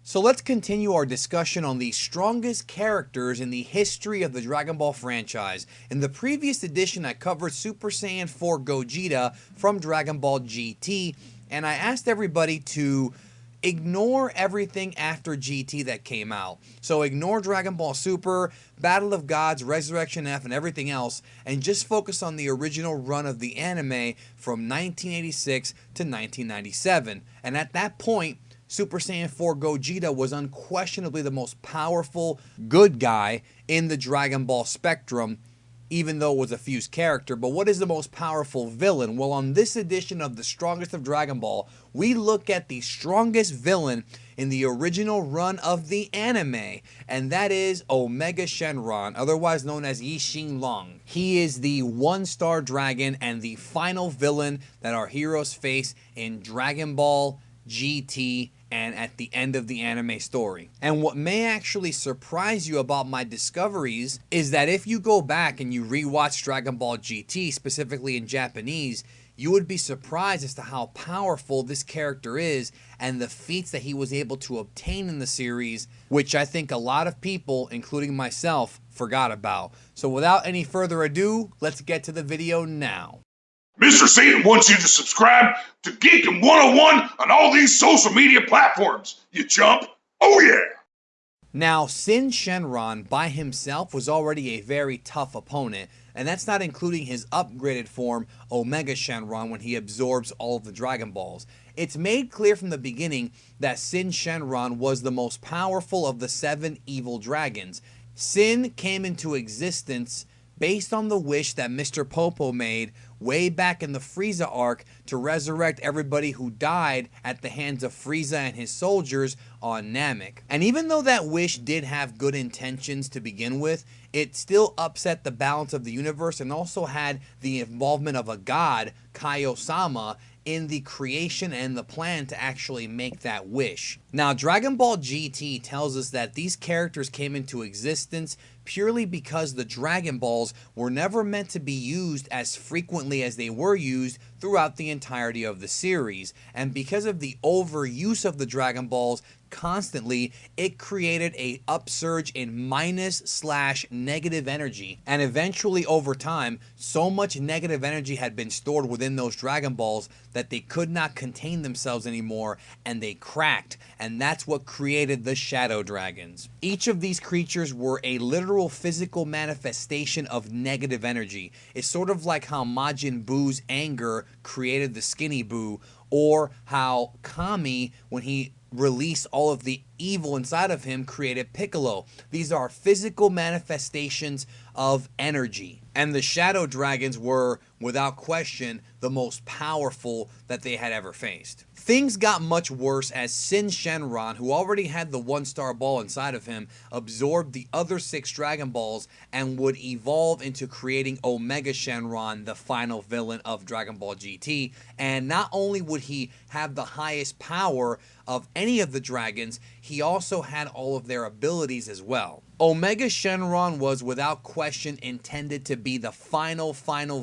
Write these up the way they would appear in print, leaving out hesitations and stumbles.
So let's continue our discussion on the strongest characters in the history of the Dragon Ball franchise. In the previous edition, I covered Super Saiyan 4 Gogeta from Dragon Ball GT, and I asked everybody to ignore everything after GT that came out. So ignore Dragon Ball Super, Battle of Gods, Resurrection F, and everything else, and just focus on the original run of the anime from 1986 to 1997. And at that point, Super Saiyan 4 Gogeta was unquestionably the most powerful good guy in the Dragon Ball spectrum, even though it was a fused character. But what is the most powerful villain? Well, on this edition of the Strongest of Dragon Ball, we look at the strongest villain in the original run of the anime, and that is Omega Shenron, otherwise known as Yi Xing Long. He is the one-star dragon and the final villain that our heroes face in Dragon Ball GT and at the end of the anime story. And what may actually surprise you about my discoveries is that if you go back and you rewatch Dragon Ball GT, specifically in Japanese, you would be surprised as to how powerful this character is and the feats that he was able to obtain in the series, which I think a lot of people, including myself, forgot about. So without any further ado, let's get to the video now. Mr. Satan wants you to subscribe to Geekin' 101 on all these social media platforms, you chump. Oh yeah! Now, Saiyan Shenron by himself was already a very tough opponent, and that's not including his upgraded form, Omega Shenron, when he absorbs all of the Dragon Balls. It's made clear from the beginning that Saiyan Shenron was the most powerful of the 7 evil dragons. Sin came into existence based on the wish that Mr. Popo made way back in the Frieza arc to resurrect everybody who died at the hands of Frieza and his soldiers on Namek. And even though that wish did have good intentions to begin with, it still upset the balance of the universe and also had the involvement of a god, Kaio-sama, in the creation and the plan to actually make that wish. Now, Dragon Ball GT tells us that these characters came into existence purely because the Dragon Balls were never meant to be used as frequently as they were used throughout the entirety of the series. And because of the overuse of the Dragon Balls constantly, it created a upsurge in minus/negative energy, and eventually over time so much negative energy had been stored within those Dragon Balls that they could not contain themselves anymore and they cracked, and that's what created the Shadow Dragons. Each of these creatures were a literal physical manifestation of negative energy. It's sort of like how Majin Buu's anger created the Skinny Buu, or how Kami, when he released all of the evil inside of him, created Piccolo. These are physical manifestations of energy. And the Shadow Dragons were, without question, the most powerful that they had ever faced. Things got much worse as Saiyan Shenron, who already had the one-star ball inside of him, absorbed the other 6 Dragon Balls and would evolve into creating Omega Shenron, the final villain of Dragon Ball GT. And not only would he have the highest power of any of the dragons, he also had all of their abilities as well. Omega Shenron was without question intended to be the final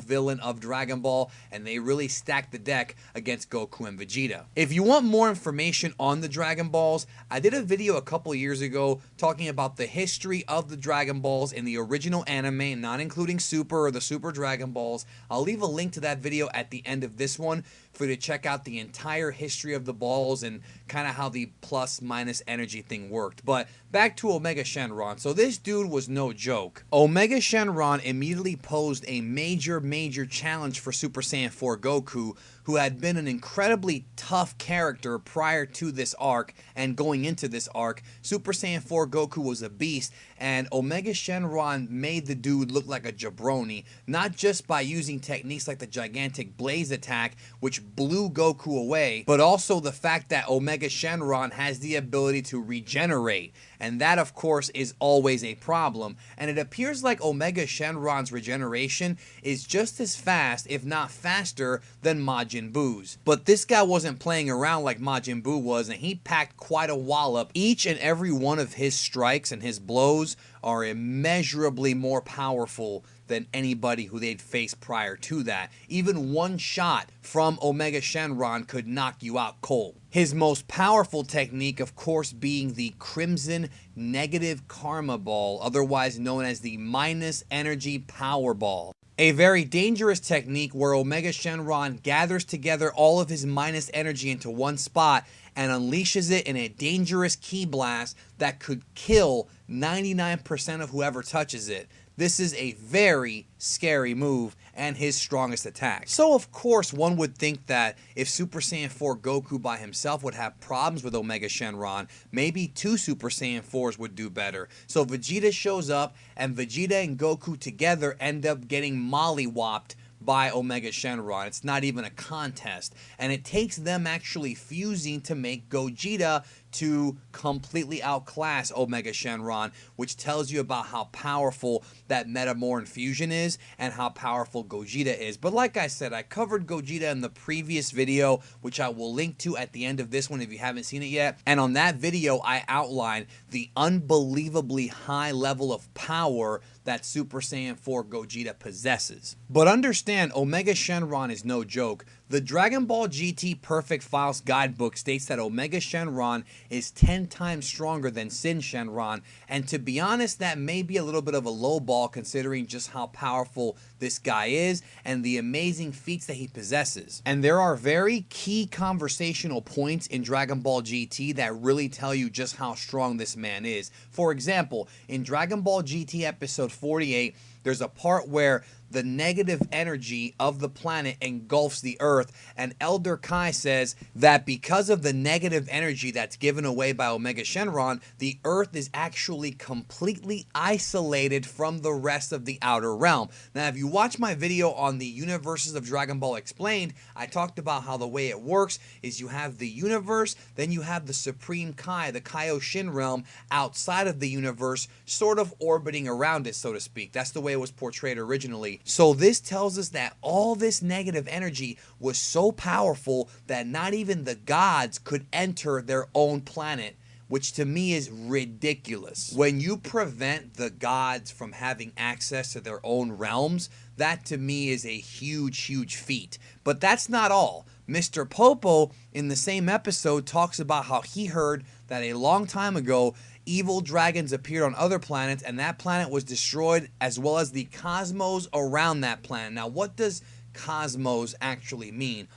villain of Dragon Ball, and they really stacked the deck against Goku and Vegeta. If you want more information on the Dragon Balls, I did a video a couple years ago talking about the history of the Dragon Balls in the original anime, not including Super or the Super Dragon Balls. I'll leave a link to that video at the end of this one for you to check out the entire history of the balls and kind of how the plus minus energy thing worked. But back to Omega Shenron. So this dude was no joke. Omega Shenron immediately posed a major challenge for Super Saiyan 4 Goku, who had been an incredibly tough character prior to this arc, and going into this arc, Super Saiyan 4 Goku was a beast, and Omega Shenron made the dude look like a jabroni, not just by using techniques like the gigantic blaze attack, which blew Goku away, but also the fact that Omega Shenron has the ability to regenerate, and that of course is always a problem. And it appears like Omega Shenron's regeneration is just as fast, if not faster, than Majin Majin Buu's. But this guy wasn't playing around like Majin Buu was, and he packed quite a wallop. Each and every one of his strikes and his blows are immeasurably more powerful than anybody who they'd faced prior to that. Even one shot from Omega Shenron could knock you out cold. His most powerful technique, of course, being the Crimson Negative Karma Ball, otherwise known as the Minus Energy Power Ball. A very dangerous technique where Omega Shenron gathers together all of his minus energy into one spot and unleashes it in a dangerous ki blast that could kill 99% of whoever touches it. This is a very scary move and his strongest attack. So of course one would think that if Super Saiyan 4 Goku by himself would have problems with Omega Shenron, maybe 2 Super Saiyan 4s would do better. So Vegeta shows up and Vegeta and Goku together end up getting mollywopped by Omega Shenron. It's not even a contest. And it takes them actually fusing to make Gogeta to completely outclass Omega Shenron, which tells you about how powerful that Metamorph fusion is and how powerful Gogeta is. But like I said, I covered Gogeta in the previous video, which I will link to at the end of this one if you haven't seen it yet. And on that video, I outlined the unbelievably high level of power that Super Saiyan 4 Gogeta possesses. But understand, Omega Shenron is no joke. The Dragon Ball GT Perfect Files guidebook states that Omega Shenron is 10 times stronger than Sin Shenron, and to be honest, that may be a little bit of a low ball considering just how powerful this guy is and the amazing feats that he possesses. And there are very key conversational points in Dragon Ball GT that really tell you just how strong this man is. For example, in Dragon Ball GT episode 48, there's a part where the negative energy of the planet engulfs the Earth, and Elder Kai says that because of the negative energy that's given away by Omega Shenron, the Earth is actually completely isolated from the rest of the outer realm. Now, if you watch my video on the universes of Dragon Ball Explained, I talked about how the way it works is you have the universe, then you have the Supreme Kai, the Kaioshin realm, outside of the universe, sort of orbiting around it, so to speak. That's the way it was portrayed originally. So this tells us that all this negative energy was so powerful that not even the gods could enter their own planet, which to me is ridiculous. When you prevent the gods from having access to their own realms, that to me is a huge, huge feat. But that's not all. Mr. Popo in the same episode talks about how he heard that a long time ago evil dragons appeared on other planets and that planet was destroyed, as well as the cosmos around that planet. Now, what does cosmos actually mean?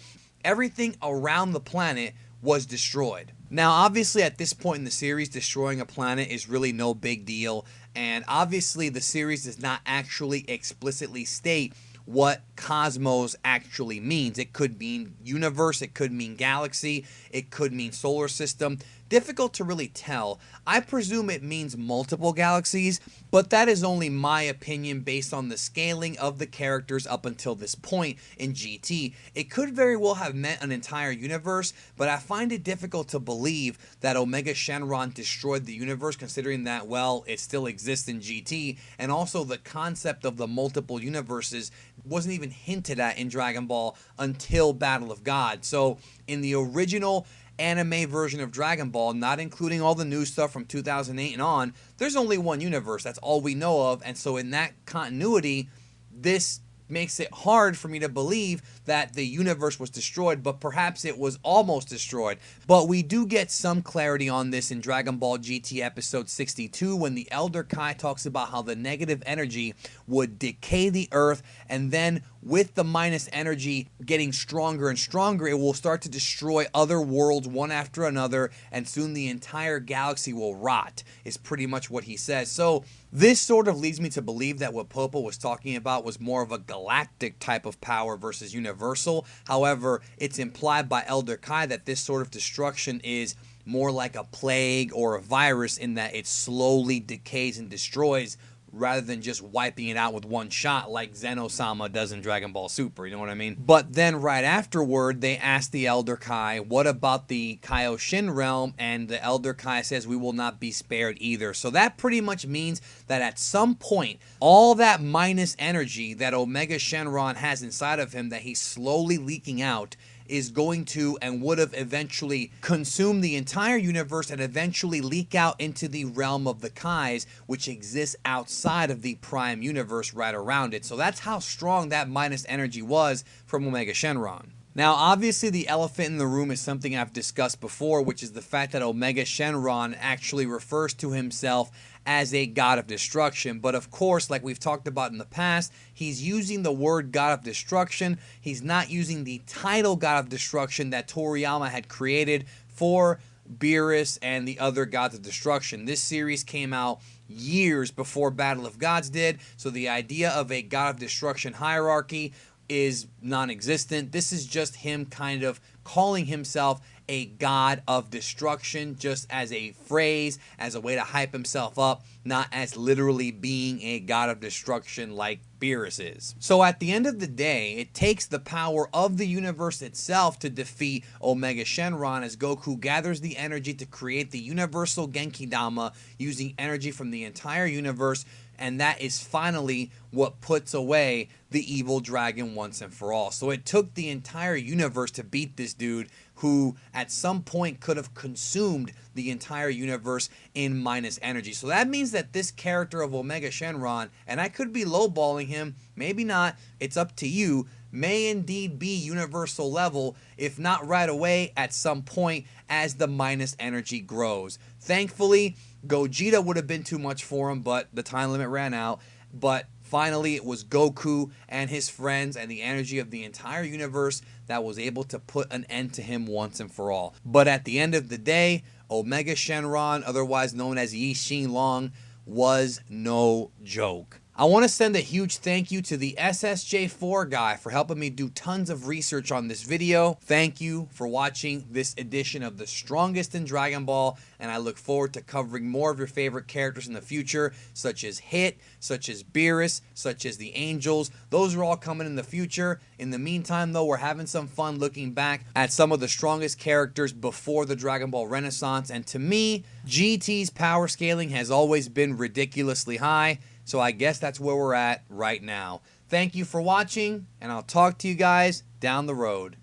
Everything around the planet was destroyed. Now, obviously, at this point in the series, destroying a planet is really no big deal, and obviously the series does not actually explicitly state what cosmos actually means. It could mean universe, it could mean galaxy, it could mean solar system. Difficult to really tell. I presume it means multiple galaxies, but that is only my opinion based on the scaling of the characters up until this point in GT. It could very well have meant an entire universe, but I find it difficult to believe that Omega Shenron destroyed the universe, considering that, well, it still exists in GT, and also the concept of the multiple universes wasn't even hinted at in Dragon Ball until Battle of God. So in the original anime version of Dragon Ball, not including all the new stuff from 2008 and on, there's only one universe. That's all we know of. And so in that continuity, this makes it hard for me to believe that the universe was destroyed, but perhaps it was almost destroyed. But we do get some clarity on this in Dragon Ball GT episode 62 when the Elder Kai talks about how the negative energy would decay the Earth, and then with the minus energy getting stronger and stronger, it will start to destroy other worlds one after another, and soon the entire galaxy will rot, is pretty much what he says. So this sort of leads me to believe that what Popo was talking about was more of a galactic type of power versus universal. However, it's implied by Elder Kai that this sort of destruction is more like a plague or a virus in that it slowly decays and destroys rather than just wiping it out with one shot like Zeno-sama does in Dragon Ball Super, you know what I mean? But then right afterward, they ask the Elder Kai, what about the Kaioshin realm? And the Elder Kai says, we will not be spared either. So that pretty much means that at some point, all that minus energy that Omega Shenron has inside of him that he's slowly leaking out is going to and would have eventually consumed the entire universe and eventually leak out into the realm of the Kais, which exists outside of the Prime universe right around it. So that's how strong that minus energy was from Omega Shenron. Now, obviously, the elephant in the room is something I've discussed before, which is the fact that Omega Shenron actually refers to himself as a god of destruction. But of course, like we've talked about in the past, he's using the word god of destruction. He's not using the title god of destruction that Toriyama had created for Beerus and the other gods of destruction. This series came out years before Battle of Gods did, so the idea of a god of destruction hierarchy is non-existent. This is just him kind of calling himself a god of destruction, just as a phrase, as a way to hype himself up, not as literally being a god of destruction like Beerus is. So at the end of the day, it takes the power of the universe itself to defeat Omega Shenron, as Goku gathers the energy to create the universal Genki Dama using energy from the entire universe, and that is finally what puts away the evil dragon once and for all. So it took the entire universe to beat this dude who at some point could have consumed the entire universe in minus energy. So that means that this character of Omega Shenron, and I could be lowballing him, maybe not, it's up to you, may indeed be universal level, if not right away, at some point as the minus energy grows. Thankfully, Gogeta would have been too much for him, but the time limit ran out. But finally, it was Goku and his friends and the energy of the entire universe that was able to put an end to him once and for all. But at the end of the day, Omega Shenron, otherwise known as Yi Xin Long, was no joke. I want to send a huge thank you to the SSJ4 guy for helping me do tons of research on this video. Thank you for watching this edition of The Strongest in Dragon Ball, and I look forward to covering more of your favorite characters in the future, such as Hit, such as Beerus, such as the Angels. Those are all coming in the future. In the meantime, though, we're having some fun looking back at some of the strongest characters before the Dragon Ball Renaissance, and to me, GT's power scaling has always been ridiculously high. So I guess that's where we're at right now. Thank you for watching, and I'll talk to you guys down the road.